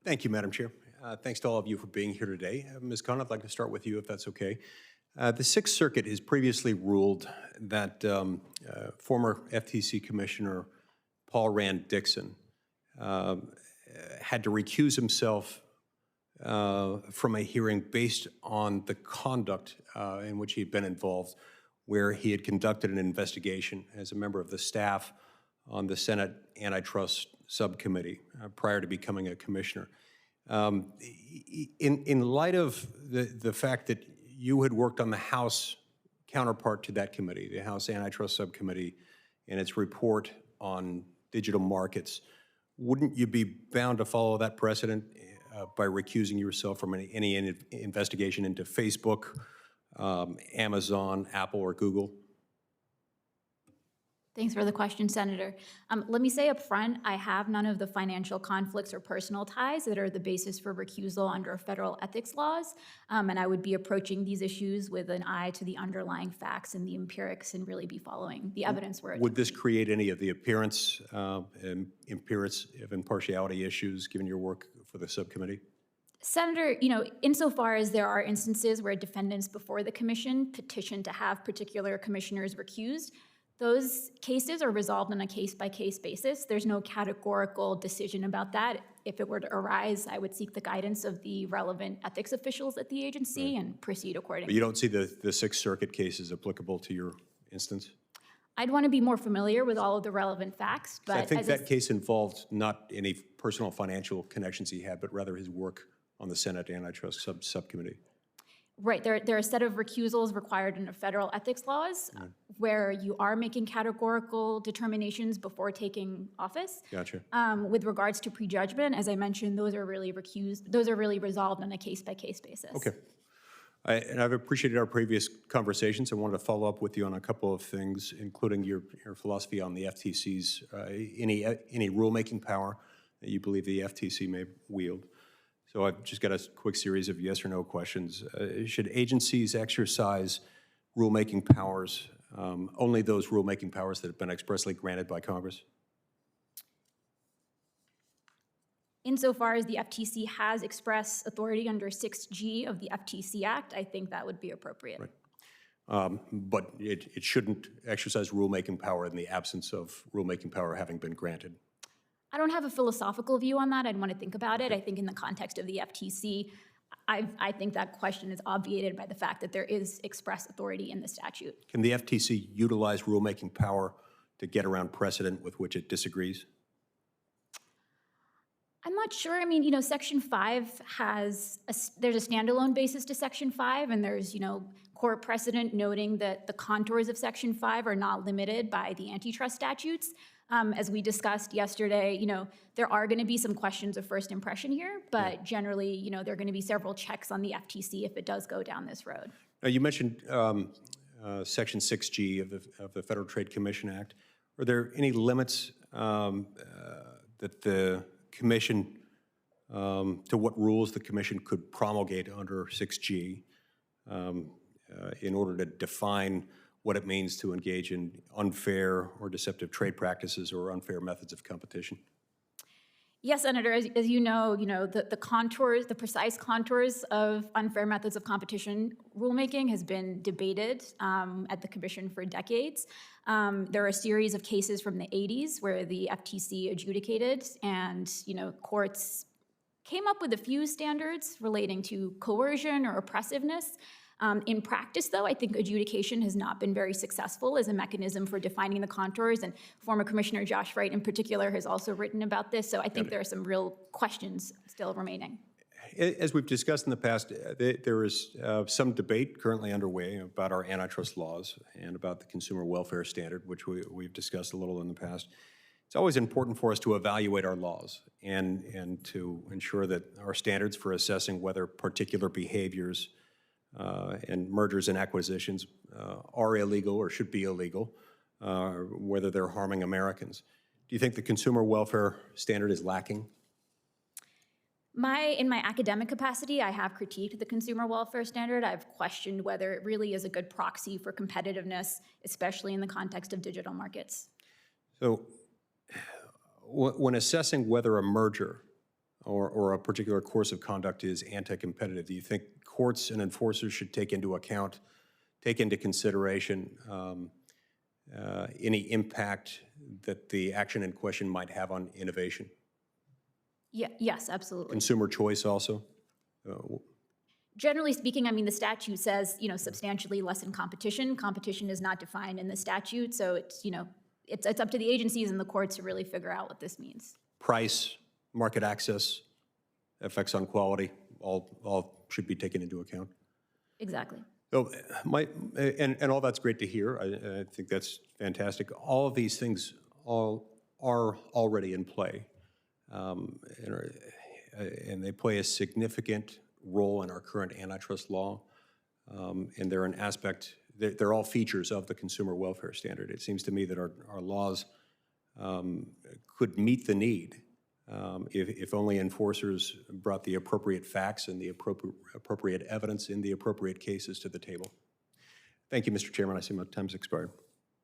Thank you, Madam Chair. Thanks to all of you for being here today. Ms. Khan, I'd like to start with you, if that's okay. The Sixth Circuit has previously ruled that former FTC Commissioner Paul Rand Dixon had to recuse himself from a hearing based on the conduct in which he had been involved, where he had conducted an investigation as a member of the staff on the Senate Antitrust Subcommittee prior to becoming a commissioner. In light of the fact that you had worked on the House counterpart to that committee, the House Antitrust Subcommittee, and its report on digital markets, wouldn't you be bound to follow that precedent by recusing yourself from any investigation into Facebook, Amazon, Apple, or Google? Thanks for the question, Senator. Let me say up front, I have none of the financial conflicts or personal ties that are the basis for recusal under federal ethics laws, and I would be approaching these issues with an eye to the underlying facts and the empirics and really be following the evidence where it Would this create any of the appearance of impartiality issues given your work for the subcommittee? Senator, insofar as there are instances where defendants before the commission petition to have particular commissioners recused, those cases are resolved on a case-by-case basis. There's no categorical decision about that. If it were to arise, I would seek the guidance of the relevant ethics officials at the agency and proceed accordingly. But you don't see the Sixth Circuit cases applicable to your instance? I'd want to be more familiar with all of the relevant facts, but I think that case involved not any personal financial connections he had, but rather his work on the Senate Antitrust Subcommittee. Right, there are a set of recusals required in the federal ethics laws where you are making categorical determinations before taking office. Gotcha. With regards to prejudgment, as I mentioned, those are really resolved on a case-by-case basis. Okay. And I've appreciated our previous conversations. I wanted to follow up with you on a couple of things, including your philosophy on the FTC's, any rulemaking power that you believe the FTC may wield. So I've just got a quick series of yes or no questions. Should agencies exercise rulemaking powers, only those rulemaking powers that have been expressly granted by Congress? Insofar as the FTC has express authority under 6G of the FTC Act, I think that would be appropriate. Right. But it shouldn't exercise rulemaking power in the absence of rulemaking power having been granted. I don't have a philosophical view on that. I'd want to think about it. I think in the context of the FTC, I think that question is obviated by the fact that there is express authority in the statute. Can the FTC utilize rulemaking power to get around precedent with which it disagrees? I'm not sure. I mean, Section 5 there's a standalone basis to Section 5, and there's, court precedent noting that the contours of Section 5 are not limited by the antitrust statutes. As we discussed yesterday, there are going to be some questions of first impression here, but generally, there are going to be several checks on the FTC if it does go down this road. Now, you mentioned Section 6G of the Federal Trade Commission Act. Are there any limits that the Commission, to what rules the Commission could promulgate under 6G in order to define what it means to engage in unfair or deceptive trade practices or unfair methods of competition? Yes, Senator, as you know, the contours, the precise contours of unfair methods of competition rulemaking has been debated at the Commission for decades. There are a series of cases from the 80s where the FTC adjudicated and, courts came up with a few standards relating to coercion or oppressiveness. In practice, though, I think adjudication has not been very successful as a mechanism for defining the contours, and former Commissioner Josh Wright in particular has also written about this, so I think there are some real questions still remaining. As we've discussed in the past, there is some debate currently underway about our antitrust laws and about the consumer welfare standard, which we've discussed a little in the past. It's always important for us to evaluate our laws and to ensure that our standards for assessing whether particular behaviors and mergers and acquisitions are illegal or should be illegal, whether they're harming Americans. Do you think the consumer welfare standard is lacking? In my academic capacity, I have critiqued the consumer welfare standard. I've questioned whether it really is a good proxy for competitiveness, especially in the context of digital markets. So when assessing whether a merger or a particular course of conduct is anti-competitive, do you think courts and enforcers should take into consideration any impact that the action in question might have on innovation? Yeah, yes, absolutely. Consumer choice also? Generally speaking, I mean, the statute says, substantially lessen competition. Competition is not defined in the statute, so it's up to the agencies and the courts to really figure out what this means. Price, market access, effects on quality, all should be taken into account. Exactly. So and all that's great to hear. I think that's fantastic. All of these things are already in play, and they play a significant role in our current antitrust law, and they're an aspect. They're all features of the consumer welfare standard. It seems to me that our laws could meet the need if only enforcers brought the appropriate facts and the appropriate evidence in the appropriate cases to the table. Thank you, Mr. Chairman. I see my time's expired.